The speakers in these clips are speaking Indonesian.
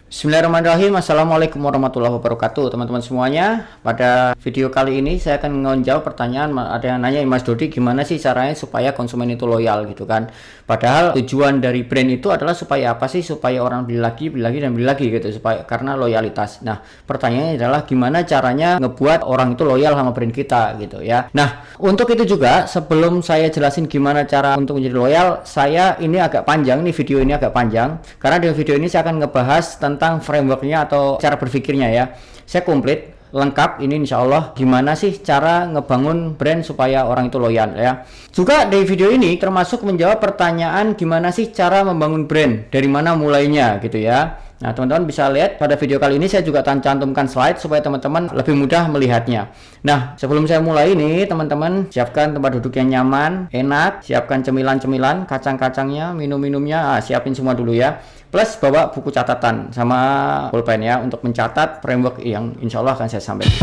Bismillahirrahmanirrahim. Assalamualaikum warahmatullahi wabarakatuh, teman-teman semuanya. Pada video kali ini saya akan menjawab pertanyaan. Ada yang nanya, Mas Dodi, gimana sih caranya supaya konsumen itu loyal gitu kan? Padahal tujuan dari brand itu adalah supaya apa sih? Supaya orang beli lagi dan beli lagi gitu, supaya karena loyalitas. Nah, pertanyaannya adalah gimana caranya ngebuat orang itu loyal sama brand kita gitu ya. Nah, untuk itu juga sebelum saya jelasin gimana cara untuk menjadi loyal, saya ini agak panjang nih, video ini agak panjang karena di video ini saya akan ngebahas tentang frameworknya atau cara berpikirnya ya. Saya komplit lengkap ini insya Allah gimana sih cara ngebangun brand supaya orang itu loyal ya. Juga di video ini termasuk menjawab pertanyaan gimana sih cara membangun brand, dari mana mulainya gitu ya. Nah, teman-teman bisa lihat pada video kali ini saya juga cantumkan slide supaya teman-teman lebih mudah melihatnya. Nah, sebelum saya mulai ini, teman-teman siapkan tempat duduk yang nyaman, enak, siapkan cemilan-cemilan, kacang-kacangnya, minum-minumnya, siapin semua dulu ya. Plus bawa buku catatan sama pulpen ya untuk mencatat framework yang insya Allah akan saya sampaikan.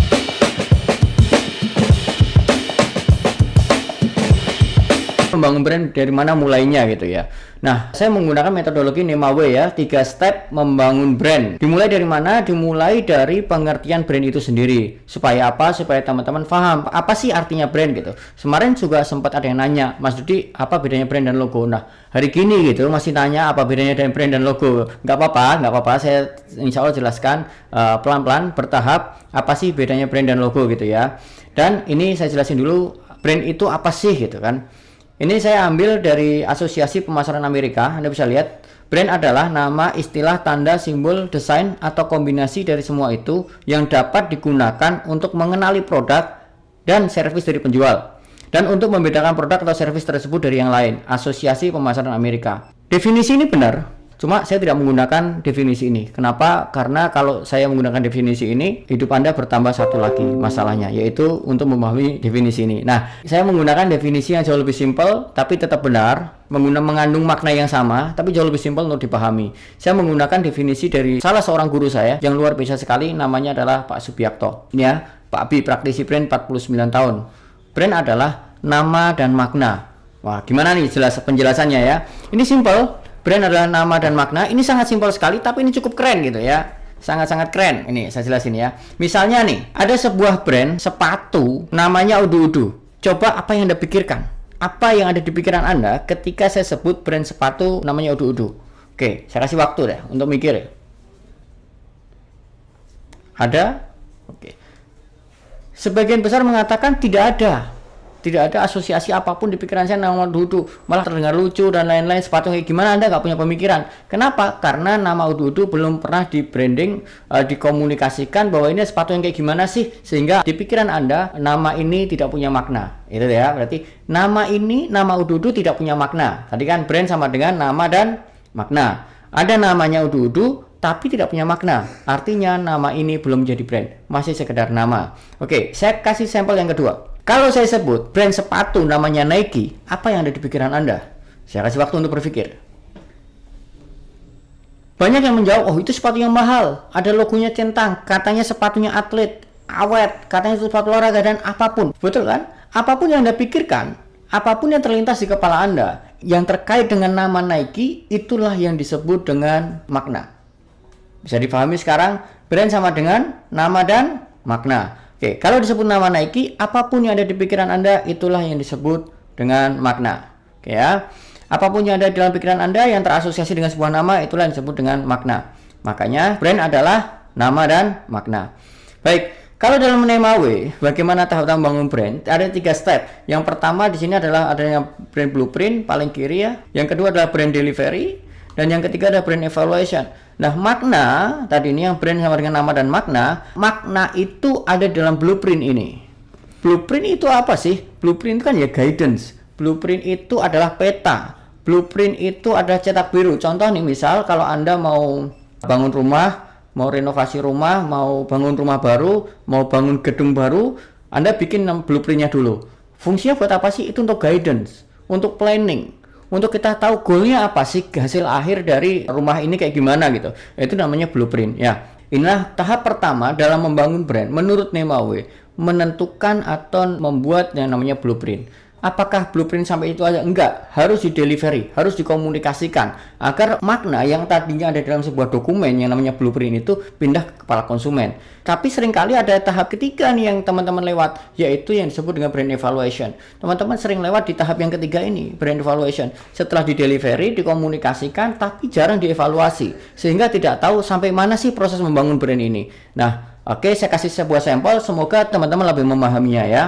Membangun brand dari mana mulainya gitu ya. Nah, saya menggunakan metodologi 5W ya, 3 step membangun brand. Dimulai dari mana? Dimulai dari pengertian brand itu sendiri. Supaya apa? Supaya teman-teman paham apa sih artinya brand gitu. Kemarin juga sempat ada yang nanya, Mas Dudi, apa bedanya brand dan logo? Nah, hari gini gitu masih tanya apa bedanya dengan brand dan logo. Nggak apa-apa, saya insya Allah jelaskan pelan-pelan, bertahap, apa sih bedanya brand dan logo gitu ya. Dan ini saya jelasin dulu, brand itu apa sih gitu kan. Ini saya ambil dari Asosiasi Pemasaran Amerika. Anda bisa lihat, brand adalah nama, istilah, tanda, simbol, desain, atau kombinasi dari semua itu yang dapat digunakan untuk mengenali produk dan servis dari penjual, dan untuk membedakan produk atau servis tersebut dari yang lain. Asosiasi Pemasaran Amerika. Definisi ini benar, cuma saya tidak menggunakan definisi ini. Kenapa? Karena kalau saya menggunakan definisi ini, hidup Anda bertambah satu lagi masalahnya, yaitu untuk memahami definisi ini. Nah, saya menggunakan definisi yang jauh lebih simpel, tapi tetap benar, mengandung makna yang sama, tapi jauh lebih simpel untuk dipahami. Saya menggunakan definisi dari salah seorang guru saya yang luar biasa sekali, namanya adalah Pak Subiakto. Ini ya, Pak Abi, praktisi brand 49 tahun. Brand adalah nama dan makna. Wah, gimana nih penjelasannya ya? Ini simpel. Brand adalah nama dan makna. Ini sangat simpel sekali, tapi ini cukup keren gitu ya. Sangat-sangat keren. Ini saya jelasin ya. Misalnya nih, ada sebuah brand sepatu namanya Udu-Udu. Coba apa yang Anda pikirkan? Apa yang ada di pikiran Anda ketika saya sebut brand sepatu namanya Udu-Udu? Oke, saya kasih waktu deh untuk mikir. Ada? Oke. Sebagian besar mengatakan tidak ada. Tidak ada asosiasi apapun di pikiran saya nama Udu-Udu, malah terdengar lucu dan lain-lain. Sepatu kayak gimana, Anda nggak punya pemikiran. Kenapa? Karena nama Udu-Udu belum pernah di branding, dikomunikasikan bahwa ini sepatu yang kayak gimana sih, sehingga di pikiran Anda nama ini tidak punya makna. Itu ya, berarti nama Udu-Udu tidak punya makna. Tadi kan brand sama dengan nama dan makna. Ada namanya Udu-Udu tapi tidak punya makna. Artinya nama ini belum jadi brand, masih sekedar nama. Oke, saya kasih sampel yang kedua. Kalau saya sebut brand sepatu namanya Nike, apa yang ada di pikiran Anda? Saya kasih waktu untuk berpikir. Banyak yang menjawab, oh itu sepatu yang mahal, ada logonya centang, katanya sepatunya atlet, awet, katanya itu sepatu olahraga dan apapun. Betul kan? Apapun yang Anda pikirkan, apapun yang terlintas di kepala Anda yang terkait dengan nama Nike, itulah yang disebut dengan makna. Bisa dipahami sekarang, brand sama dengan nama dan makna. Oke, kalau disebut nama Nike, apapun yang ada di pikiran Anda, itulah yang disebut dengan makna. Oke ya, apapun yang ada di dalam pikiran Anda yang terasosiasi dengan sebuah nama, itulah yang disebut dengan makna. Makanya, brand adalah nama dan makna. Baik, kalau dalam 5W, bagaimana tahap membangun brand? Ada 3 step. Yang pertama di sini adalah adanya brand blueprint, paling kiri ya. Yang kedua adalah brand delivery, dan yang ketiga adalah brand evaluation. Nah, makna tadi ini yang brand sama dengan nama dan makna. Makna itu ada dalam blueprint ini. Blueprint itu apa sih? Blueprint itu kan ya guidance. Blueprint itu adalah peta. Blueprint itu ada cetak biru. Contoh nih, misal kalau Anda mau bangun rumah, mau renovasi rumah, mau bangun rumah baru, mau bangun gedung baru, Anda bikin blueprintnya dulu. Fungsinya buat apa sih? Itu untuk guidance, untuk planning, untuk kita tahu goalnya apa sih, hasil akhir dari rumah ini kayak gimana gitu. Itu namanya blueprint ya. Inilah tahap pertama dalam membangun brand menurut 5W, menentukan atau membuat yang namanya blueprint. Apakah blueprint sampai itu aja? Enggak, harus di delivery, harus dikomunikasikan agar makna yang tadinya ada dalam sebuah dokumen yang namanya blueprint itu pindah ke kepala konsumen. Tapi seringkali ada tahap ketiga nih yang teman-teman lewat, yaitu yang disebut dengan brand evaluation. Teman-teman sering lewat di tahap yang ketiga ini, brand evaluation. Setelah di delivery, dikomunikasikan, tapi jarang dievaluasi, sehingga tidak tahu sampai mana sih proses membangun brand ini. Nah, oke, saya kasih sebuah sampel, semoga teman-teman lebih memahaminya ya.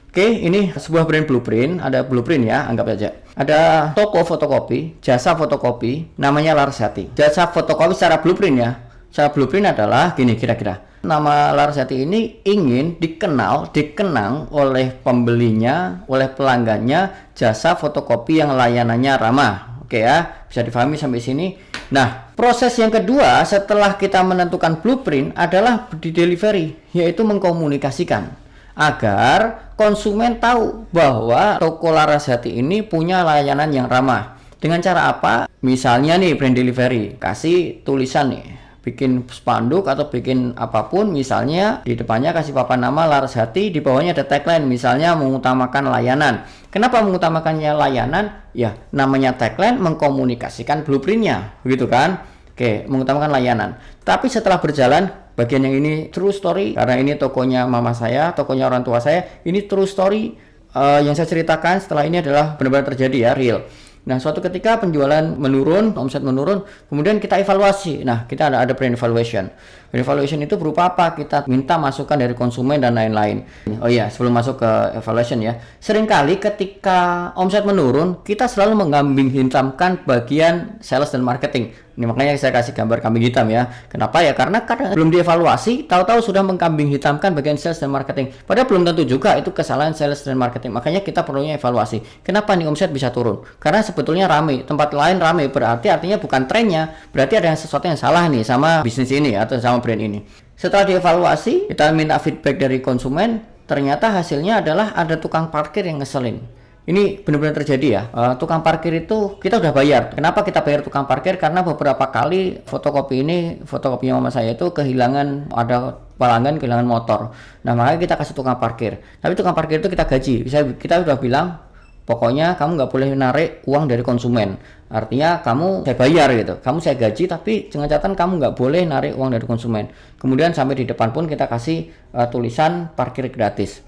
Oke, ini sebuah brand blueprint, ada blueprint ya, anggap aja. Ada toko fotokopi, jasa fotokopi, namanya Larasati. Jasa fotokopi secara blueprint ya. Secara blueprint adalah gini kira-kira. Nama Larasati ini ingin dikenang oleh pembelinya, oleh pelanggannya, jasa fotokopi yang layanannya ramah. Oke ya, bisa difahami sampai sini. Nah, proses yang kedua setelah kita menentukan blueprint adalah di delivery, yaitu mengkomunikasikan agar konsumen tahu bahwa toko Larasati ini punya layanan yang ramah. Dengan cara apa? Misalnya nih brand delivery, kasih tulisan nih, bikin spanduk atau bikin apapun, misalnya di depannya kasih papan nama Larasati, di bawahnya ada tagline, misalnya mengutamakan layanan. Kenapa mengutamakannya layanan? Ya, namanya tagline mengkomunikasikan blueprintnya, begitu kan? Oke, mengutamakan layanan. Tapi setelah berjalan, bagian yang ini true story, karena ini tokonya mama saya, tokonya orang tua saya, ini true story. Yang saya ceritakan setelah ini adalah benar-benar terjadi ya, real. Nah, suatu ketika penjualan menurun, omset menurun, kemudian kita evaluasi. Nah, kita ada brand evaluation. Brand evaluation itu berupa apa? Kita minta masukan dari konsumen dan lain-lain. Oh iya, sebelum masuk ke evaluation ya. Seringkali ketika omset menurun, kita selalu mengambing hitamkan bagian sales dan marketing. Ini makanya saya kasih gambar kambing hitam ya. Kenapa ya? Karena kadang belum dievaluasi, tahu-tahu sudah mengkambing hitamkan bagian sales dan marketing. Padahal belum tentu juga itu kesalahan sales dan marketing. Makanya kita perlunya evaluasi. Kenapa nih omset bisa turun? Karena sebetulnya ramai, tempat lain ramai, berarti artinya bukan trennya, berarti ada sesuatu yang salah nih sama bisnis ini atau sama brand ini. Setelah dievaluasi, kita minta feedback dari konsumen, ternyata hasilnya adalah ada tukang parkir yang ngeselin. Ini benar-benar terjadi ya. Tukang parkir itu kita udah bayar. Kenapa kita bayar tukang parkir? Karena beberapa kali fotokopinya mama saya itu kehilangan, ada pelanggan kehilangan motor. Nah, makanya kita kasih tukang parkir. Tapi tukang parkir itu kita gaji. Kita udah bilang, pokoknya kamu nggak boleh narik uang dari konsumen. Artinya kamu saya bayar gitu. Kamu saya gaji, tapi dengan catatan kamu nggak boleh narik uang dari konsumen. Kemudian sampai di depan pun kita kasih tulisan parkir gratis.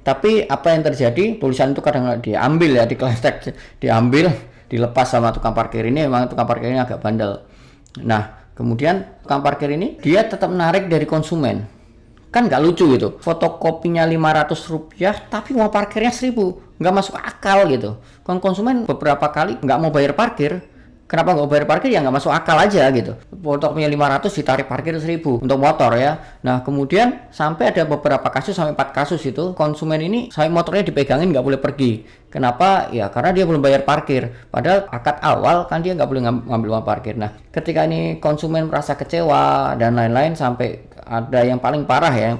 Tapi apa yang terjadi? Tulisan itu kadang diambil ya, diambil, dilepas sama tukang parkir ini. Memang tukang parkir ini agak bandel. Nah, kemudian tukang parkir ini dia tetap narik dari konsumen. Kan nggak lucu gitu. Fotokopinya Rp500, tapi uang parkirnya Rp1.000. Nggak masuk akal gitu. Konsumen beberapa kali nggak mau bayar parkir. Kenapa nggak bayar parkir? Ya nggak masuk akal aja gitu. Fotokopinya 500 ditarik parkir 1.000 untuk motor ya. Nah, kemudian sampai ada beberapa kasus, sampai 4 kasus itu konsumen ini sampai motornya dipegangin nggak boleh pergi. Kenapa? Ya karena dia belum bayar parkir. Padahal akad awal kan dia nggak boleh ngambil uang parkir. Nah, ketika ini konsumen merasa kecewa dan lain-lain, sampai ada yang paling parah ya,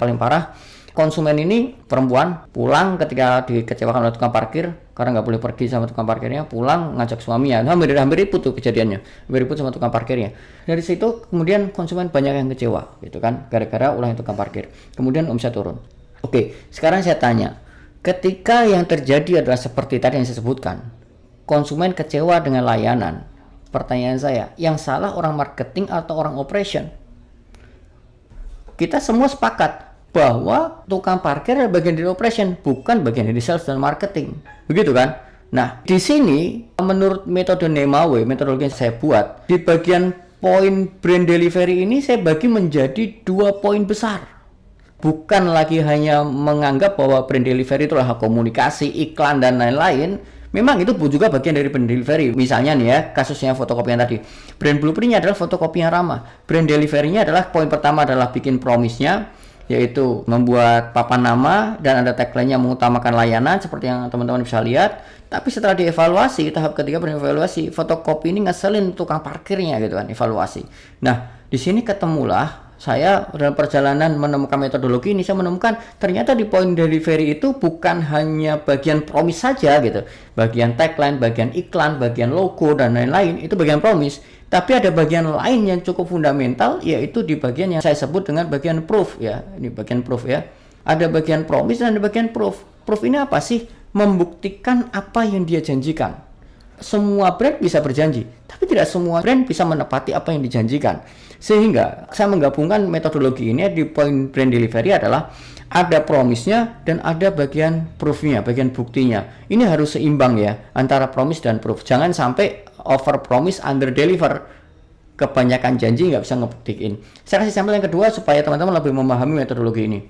konsumen ini perempuan pulang ketika dikecewakan oleh tukang parkir karena nggak boleh pergi sama tukang parkirnya, pulang ngajak suaminya. Hampir ribut tuh kejadiannya, hampir ribut sama tukang parkirnya. Dari situ kemudian konsumen banyak yang kecewa gitu kan, gara-gara ulah tukang parkir. Kemudian omset turun. Oke, sekarang saya tanya, ketika yang terjadi adalah seperti tadi yang saya sebutkan, konsumen kecewa dengan layanan, pertanyaan saya, yang salah orang marketing atau orang operation? Kita semua sepakat bahwa tukang parkir adalah bagian dari operation, bukan bagian dari sales dan marketing. Begitu kan? Nah, di sini menurut metode Nemawe, metodologi yang saya buat, di bagian poin brand delivery ini saya bagi menjadi 2 poin besar. Bukan lagi hanya menganggap bahwa brand delivery itu adalah komunikasi, iklan, dan lain-lain. Memang itu juga bagian dari brand delivery. Misalnya nih ya, kasusnya fotokopian tadi. Brand blueprint-nya adalah fotokopi yang ramah. Brand delivery-nya adalah poin pertama adalah bikin promise-nya, yaitu membuat papan nama dan ada tagline-nya mengutamakan layanan seperti yang teman-teman bisa lihat. Tapi setelah dievaluasi, tahap ketiga berevaluasi, fotokopi ini ngeselin tukang parkirnya gitu kan, evaluasi. Nah, di sini ketemulah saya dalam perjalanan menemukan metodologi ini, saya menemukan ternyata di poin delivery itu bukan hanya bagian promise saja gitu. Bagian tagline, bagian iklan, bagian logo dan lain-lain itu bagian promise. Tapi ada bagian lain yang cukup fundamental, yaitu di bagian yang saya sebut dengan bagian proof ya. Ini bagian proof ya. Ada bagian promise dan ada bagian proof. Proof ini apa sih? membuktikan apa yang dia janjikan. Semua brand bisa berjanji, tapi tidak semua brand bisa menepati apa yang dijanjikan. Sehingga saya menggabungkan metodologi ini di point brand delivery adalah ada promise-nya dan ada bagian proof-nya, bagian buktinya. Ini harus seimbang ya antara promise dan proof. Jangan sampai over promise under deliver. Kebanyakan janji nggak bisa ngebuktiin. Saya kasih sampel yang kedua supaya teman-teman lebih memahami metodologi ini.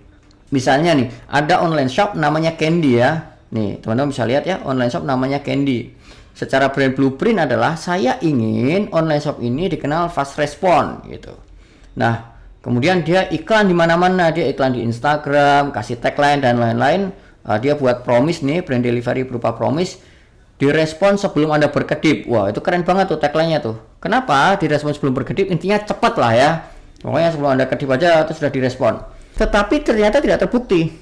Misalnya nih, ada online shop namanya Candy ya. Nih, teman-teman bisa lihat ya, online shop namanya Candy. Secara brand blueprint adalah saya ingin online shop ini dikenal fast respon gitu. Nah, kemudian dia iklan di mana-mana, dia iklan di Instagram, kasih tagline dan lain-lain. Dia buat promise nih, brand delivery berupa promise, direspon sebelum Anda berkedip. Wah, itu keren banget tuh tagline-nya tuh. Kenapa direspon sebelum berkedip? Intinya cepat lah ya. Pokoknya sebelum Anda kedip aja itu sudah direspon. Tetapi ternyata tidak terbukti.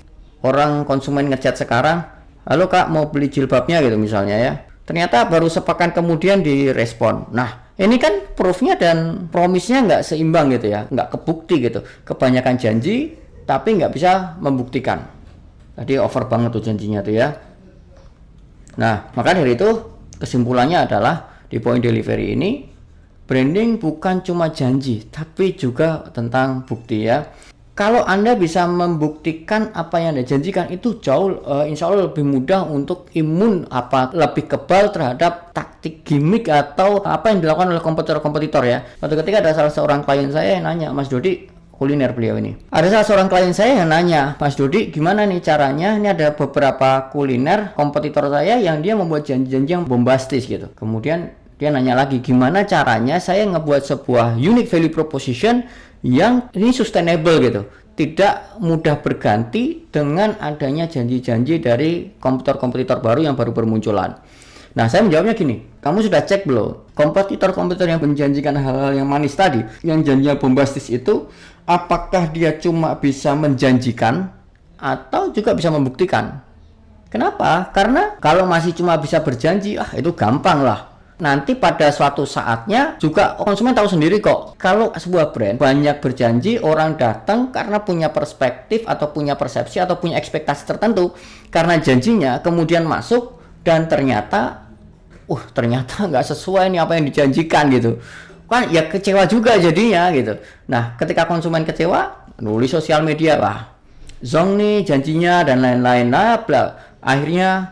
Orang konsumen ngechat sekarang, halo kak mau beli jilbabnya gitu misalnya ya. Ternyata baru sepekan kemudian direspon. Nah, ini kan proof-nya dan promise-nya nggak seimbang gitu ya, nggak kebukti gitu. Kebanyakan janji, tapi nggak bisa membuktikan. Tadi over banget tuh janjinya tuh ya. Nah, maka dari itu kesimpulannya adalah di point delivery ini, branding bukan cuma janji, tapi juga tentang bukti ya. Kalau Anda bisa membuktikan apa yang Anda janjikan, itu jauh insya Allah lebih mudah untuk imun lebih kebal terhadap taktik gimmick atau apa yang dilakukan oleh kompetitor-kompetitor ya. Suatu ketika ada salah seorang klien saya yang nanya, Mas Dodi, kuliner beliau ini. Ada salah seorang klien saya yang nanya, Mas Dodi gimana nih caranya? Ini ada beberapa kuliner kompetitor saya yang dia membuat janji-janji yang bombastis gitu. Kemudian dia nanya lagi, gimana caranya saya ngebuat sebuah unique value proposition yang ini sustainable gitu, tidak mudah berganti dengan adanya janji-janji dari kompetitor-kompetitor baru yang baru bermunculan. Nah, saya menjawabnya gini, kamu sudah cek belum? Kompetitor-kompetitor yang menjanjikan hal-hal yang manis tadi, yang janjinya bombastis itu, apakah dia cuma bisa menjanjikan atau juga bisa membuktikan? Kenapa? Karena kalau masih cuma bisa berjanji, itu gampang lah. Nanti pada suatu saatnya juga konsumen tahu sendiri kok. Kalau sebuah brand banyak berjanji, orang datang karena punya perspektif atau punya persepsi atau punya ekspektasi tertentu karena janjinya, kemudian masuk dan ternyata nggak sesuai nih apa yang dijanjikan gitu. Kan ya kecewa juga jadinya gitu. Nah, ketika konsumen kecewa, nulis sosial media lah, zong nih janjinya dan lain-lain lah, akhirnya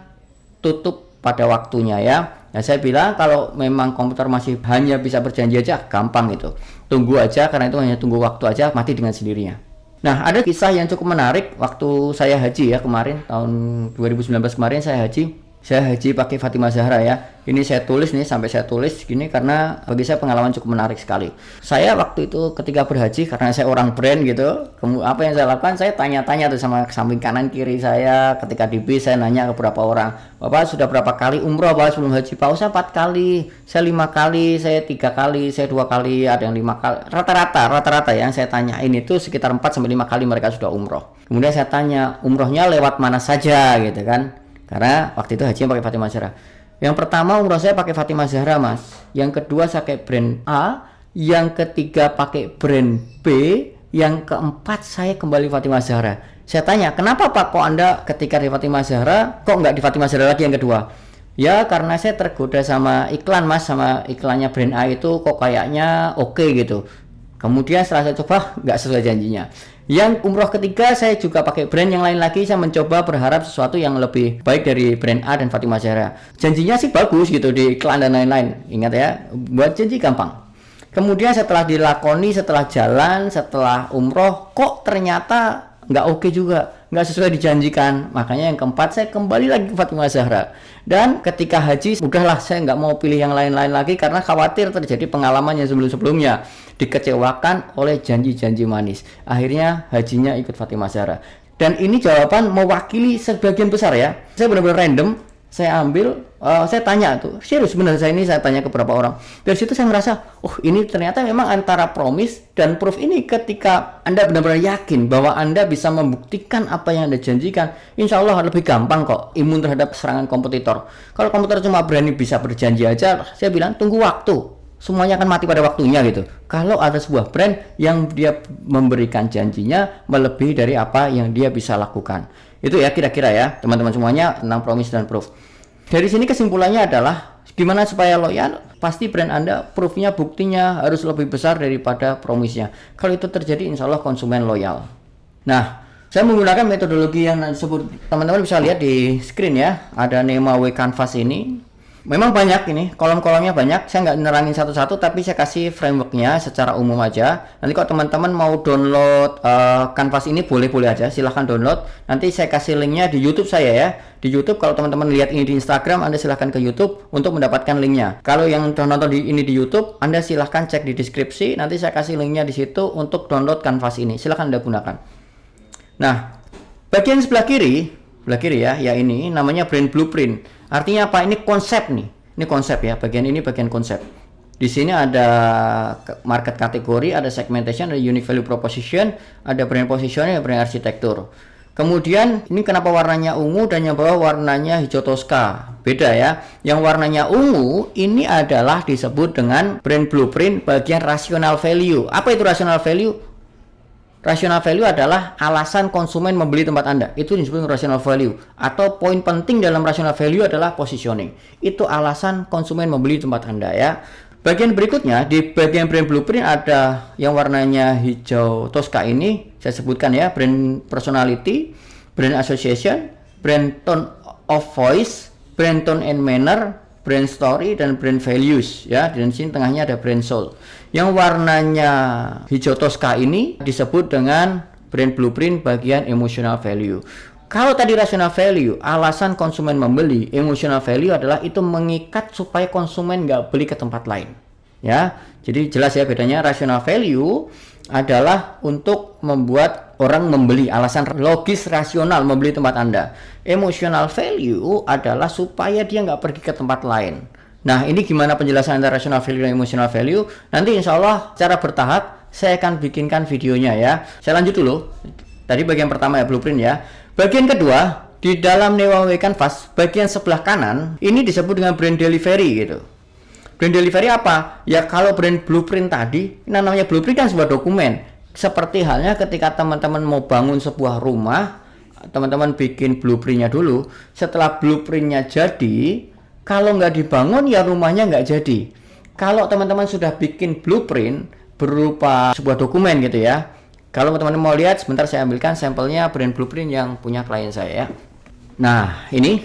tutup pada waktunya ya. Nah, saya bilang kalau memang komputer masih hanya bisa berjanji aja, gampang itu. Tunggu aja, karena itu hanya tunggu waktu aja, mati dengan sendirinya. Nah, ada kisah yang cukup menarik waktu saya haji ya kemarin, tahun 2019 kemarin saya haji. Saya haji pakai Fatimah Zahra ya. Ini saya tulis nih, sampai saya tulis gini karena bagi saya pengalaman cukup menarik sekali. Saya waktu itu ketika berhaji, karena saya orang brand gitu, apa yang saya lakukan, saya tanya-tanya tuh sama samping kanan kiri saya. Ketika di bis saya nanya ke beberapa orang, Bapak sudah berapa kali umroh Pak sebelum haji? Pak, saya 4 kali, saya 5 kali, saya 3 kali, saya 2 kali, ada yang 5 kali. Rata-rata yang saya tanyain itu sekitar 4-5 kali mereka sudah umroh. Kemudian saya tanya, umrohnya lewat mana saja gitu kan? Karena waktu itu hajinya pakai Fatimah Zahra. Yang pertama umroh saya pakai Fatimah Zahra mas. Yang kedua saya pakai brand A. Yang ketiga pakai brand B. Yang keempat saya kembali Fatimah Zahra. Saya tanya, kenapa Pak kok Anda ketika di Fatimah Zahra kok nggak di Fatimah Zahra lagi yang kedua? Ya karena saya tergoda sama iklan mas, sama iklannya brand A itu kok kayaknya oke gitu. Kemudian setelah saya coba nggak sesuai janjinya. Yang umroh ketiga saya juga pakai brand yang lain lagi, saya mencoba berharap sesuatu yang lebih baik dari brand A dan Fatimah Zahra. Janjinya sih bagus gitu di iklan dan lain-lain. Ingat ya, buat janji gampang. Kemudian setelah dilakoni, setelah jalan, setelah umroh, kok ternyata nggak oke juga, nggak sesuai dijanjikan. Makanya yang keempat saya kembali lagi ke Fatimah Zahra. Dan ketika haji, udahlah saya nggak mau pilih yang lain-lain lagi karena khawatir terjadi pengalaman yang sebelum-sebelumnya, dikecewakan oleh janji-janji manis. Akhirnya hajinya ikut Fatimah Zahra. Dan ini jawaban mewakili sebagian besar ya. Saya benar-benar random, saya ambil, saya tanya tuh, serius benar saya tanya ke beberapa orang. Dari situ saya merasa, ini ternyata memang antara promise dan proof ini ketika Anda benar-benar yakin bahwa Anda bisa membuktikan apa yang Anda janjikan, insya Allah lebih gampang kok imun terhadap serangan kompetitor. Kalau kompetitor cuma berani bisa berjanji aja, saya bilang tunggu waktu. Semuanya akan mati pada waktunya gitu. Kalau ada sebuah brand yang dia memberikan janjinya melebihi dari apa yang dia bisa lakukan. Itu ya kira-kira ya teman-teman semuanya tentang promise dan proof. Dari sini kesimpulannya adalah gimana supaya loyal? Pasti brand Anda proof-nya, buktinya harus lebih besar daripada promise-nya. Kalau itu terjadi, insya Allah konsumen loyal. Nah, saya menggunakan metodologi yang disebut, teman-teman bisa lihat di screen ya, ada NemaWay Canvas ini. Memang banyak ini, kolom-kolomnya banyak. Saya nggak nerangin satu-satu, tapi saya kasih frameworknya secara umum aja. Nanti kalau teman-teman mau download Canvas ini, boleh-boleh aja, silahkan download. Nanti saya kasih linknya di YouTube saya ya. Di YouTube, kalau teman-teman lihat ini di Instagram, Anda silahkan ke YouTube untuk mendapatkan linknya. Kalau yang nonton ini di YouTube, Anda silahkan cek di deskripsi. Nanti saya kasih linknya di situ untuk download Canvas ini. Silahkan Anda gunakan. Nah, bagian sebelah kiri ya, ini namanya brand blueprint. Artinya apa? Ini konsep nih. Ini konsep ya. Bagian ini bagian konsep. Di sini ada market kategori, ada segmentation, ada unique value proposition, ada brand positioning, ada brand arsitektur. Kemudian ini kenapa warnanya ungu dan yang bawah warnanya hijau Tosca? Beda ya. Yang warnanya ungu ini adalah disebut dengan brand blueprint bagian rational value. Apa itu rational value? Rational value adalah alasan konsumen membeli tempat Anda. Itu disebut rational value. Atau poin penting dalam rational value adalah positioning. Itu alasan konsumen membeli tempat Anda ya. Bagian berikutnya, di bagian brand blueprint ada yang warnanya hijau Tosca ini. Saya sebutkan ya, brand personality, brand association, brand tone of voice, brand tone and manner, brand story, dan brand values ya. Dan sini tengahnya ada brand soul. Yang warnanya hijau Tosca ini disebut dengan brand blueprint bagian emotional value. Kalau tadi rational value, alasan konsumen membeli, emotional value adalah itu mengikat supaya konsumen nggak beli ke tempat lain. Ya, jadi jelas ya bedanya. Rational value adalah untuk membuat orang membeli, alasan logis rasional membeli tempat Anda. Emotional value adalah supaya dia nggak pergi ke tempat lain. Nah, ini gimana penjelasan antara rational value dan emotional value? Nanti insya Allah secara bertahap saya akan bikinkan videonya ya. Saya lanjut dulu. Tadi bagian pertama ya, blueprint ya. Bagian kedua, di dalam NemaWay Canvas, bagian sebelah kanan, ini disebut dengan brand delivery gitu. Brand delivery apa? Ya kalau brand blueprint tadi, namanya blueprint kan sebuah dokumen. Seperti halnya ketika teman-teman mau bangun sebuah rumah, teman-teman bikin blueprintnya dulu. Setelah blueprintnya jadi, kalau nggak dibangun ya rumahnya nggak jadi. Kalau teman-teman sudah bikin blueprint berupa sebuah dokumen gitu ya. Kalau teman-teman mau lihat, sebentar saya ambilkan sampelnya brand blueprint yang punya klien saya ya. Nah, ini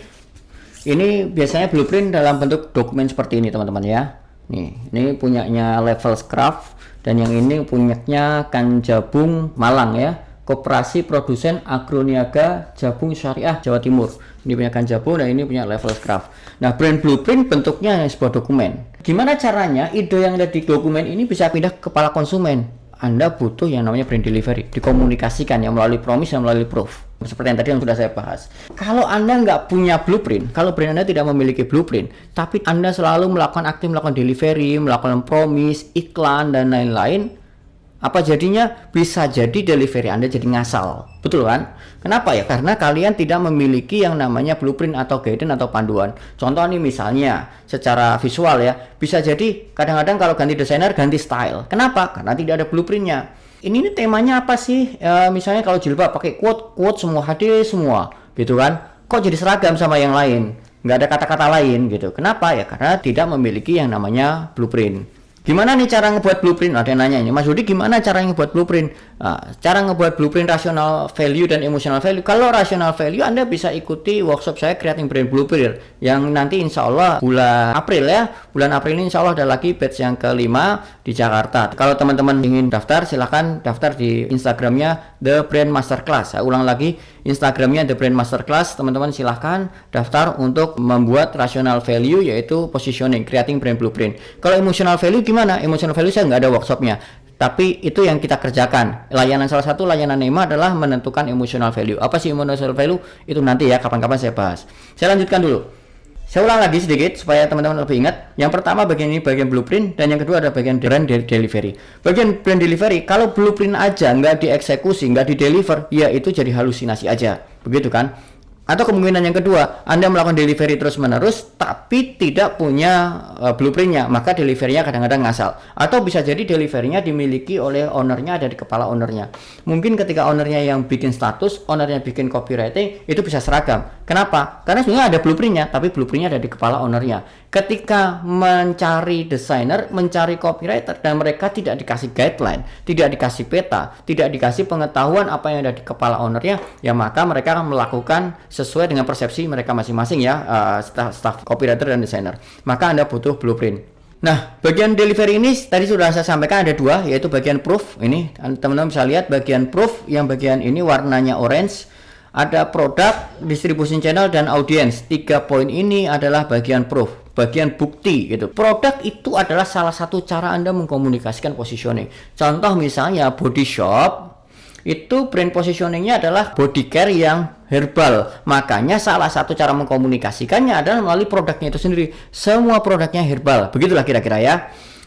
biasanya blueprint dalam bentuk dokumen seperti ini teman-teman ya. Nih, ini punyanya Levels Craft dan yang ini punyanya Kanjabung Malang ya. Koperasi Produsen Agroniaga Jabung Syariah Jawa Timur. Ini punya Kanjabung dan ini punya Levels Craft. Nah, brand blueprint bentuknya sebuah dokumen. Gimana caranya ide yang ada di dokumen ini bisa pindah ke kepala konsumen? Anda butuh yang namanya brand delivery, dikomunikasikan yang melalui promise dan melalui proof. Seperti yang tadi yang sudah saya bahas. Kalau Anda nggak punya blueprint, kalau brand Anda tidak memiliki blueprint, tapi Anda selalu melakukan delivery, melakukan promise, iklan, dan lain-lain, apa jadinya? Bisa jadi delivery Anda jadi ngasal. Betul kan? Kenapa ya? Karena kalian tidak memiliki yang namanya blueprint atau guidance atau panduan. Contoh nih misalnya secara visual ya, bisa jadi kadang-kadang kalau ganti desainer ganti style. Kenapa? Karena tidak ada blueprintnya. Ini temanya apa sih? Misalnya kalau jilbab pakai quote semua, HD semua gitu kan. Kok jadi seragam sama yang lain? Nggak ada kata-kata lain gitu. Kenapa ya? Karena tidak memiliki yang namanya blueprint. Gimana nih cara ngebuat blueprint? Ada yang nanya ini, Mas Rudi gimana cara ngebuat blueprint? Nah, cara ngebuat blueprint rational value dan emotional value. Kalau rational value Anda bisa ikuti workshop saya Creating Brand Blueprint yang nanti insya Allah bulan April ya. Bulan April ini insya Allah ada lagi batch yang kelima di Jakarta. Kalau teman-teman ingin daftar, silahkan daftar di Instagramnya The Brand Masterclass. Saya ulang lagi, Instagramnya The Brand Masterclass. Teman-teman silahkan daftar untuk membuat rational value yaitu positioning, creating brand blueprint. Kalau emotional value gimana? Emotional value saya nggak ada workshopnya, tapi itu yang kita kerjakan. Salah satu layanan Nema adalah menentukan emotional value. Apa sih emotional value? Itu nanti ya, kapan-kapan saya bahas. Saya lanjutkan dulu. Saya ulang lagi sedikit supaya teman-teman lebih ingat. Yang pertama bagian ini bagian blueprint, dan yang kedua ada bagian brand delivery. Bagian brand delivery, kalau blueprint aja nggak dieksekusi, nggak dideliver, ya itu jadi halusinasi aja, begitu kan? Atau kemungkinan yang kedua, Anda melakukan delivery terus-menerus tapi tidak punya blueprintnya, maka deliverynya kadang-kadang ngasal. Atau bisa jadi deliverynya dimiliki oleh ownernya, ada di kepala ownernya. Mungkin ketika ownernya yang bikin status, ownernya bikin copywriting, itu bisa seragam. Kenapa? Karena sebenarnya ada blueprintnya, tapi blueprintnya ada di kepala ownernya. Ketika mencari desainer, mencari copywriter, dan mereka tidak dikasih guideline, tidak dikasih peta, tidak dikasih pengetahuan apa yang ada di kepala ownernya, ya maka mereka akan melakukan sesuai dengan persepsi mereka masing-masing ya, staff copywriter dan desainer. Maka Anda butuh blueprint. Nah, bagian delivery ini tadi sudah saya sampaikan ada dua, yaitu bagian proof. Ini teman-teman bisa lihat bagian proof, yang bagian ini warnanya orange. Ada produk, distribution channel, dan audience. 3 poin ini adalah bagian proof, bagian bukti gitu. Produk itu adalah salah satu cara Anda mengkomunikasikan positioning. Contoh misalnya body shop, itu brand positioningnya adalah body care yang herbal. Makanya salah satu cara mengkomunikasikannya adalah melalui produknya itu sendiri. Semua produknya herbal. Begitulah kira-kira ya.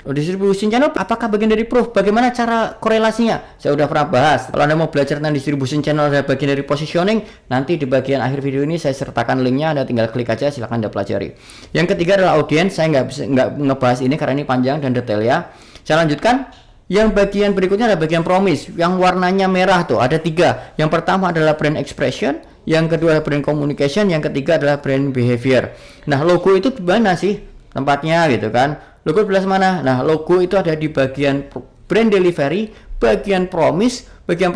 Distribution channel apakah bagian dari proof? Bagaimana cara korelasinya? Saya udah pernah bahas. Kalau Anda mau belajar tentang distribution channel adalah bagian dari positioning, nanti di bagian akhir video ini saya sertakan linknya. Anda tinggal klik aja, silahkan Anda pelajari. Yang ketiga adalah audience. Saya nggak ngebahas ini karena ini panjang dan detail ya. Saya lanjutkan. Yang bagian berikutnya adalah bagian promise, yang warnanya merah tuh, ada 3. Yang pertama adalah brand expression, yang kedua adalah brand communication, yang ketiga adalah brand behavior. Nah, logo itu di mana sih tempatnya gitu kan? Logo di belah mana? Nah, logo itu ada di bagian brand delivery, bagian promise bagian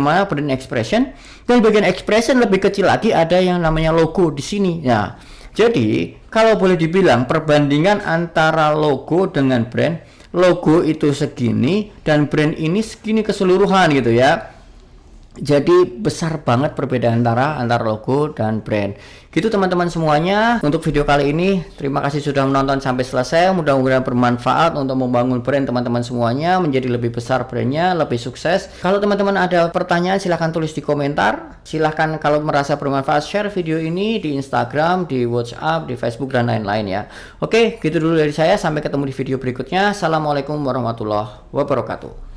mana? Brand expression. Dan bagian expression lebih kecil lagi ada yang namanya logo di sini. Nah, jadi kalau boleh dibilang perbandingan antara logo dengan brand, logo itu segini dan brand ini segini keseluruhan gitu ya. Jadi besar banget perbedaan antara logo dan brand. Gitu teman-teman semuanya untuk video kali ini. Terima kasih sudah menonton sampai selesai. Mudah-mudahan bermanfaat untuk membangun brand teman-teman semuanya menjadi lebih besar brandnya, lebih sukses. Kalau teman-teman ada pertanyaan silahkan tulis di komentar. Silahkan kalau merasa bermanfaat share video ini di Instagram, di WhatsApp, di Facebook dan lain-lain ya. Oke, gitu dulu dari saya. Sampai ketemu di video berikutnya. Assalamualaikum warahmatullahi wabarakatuh.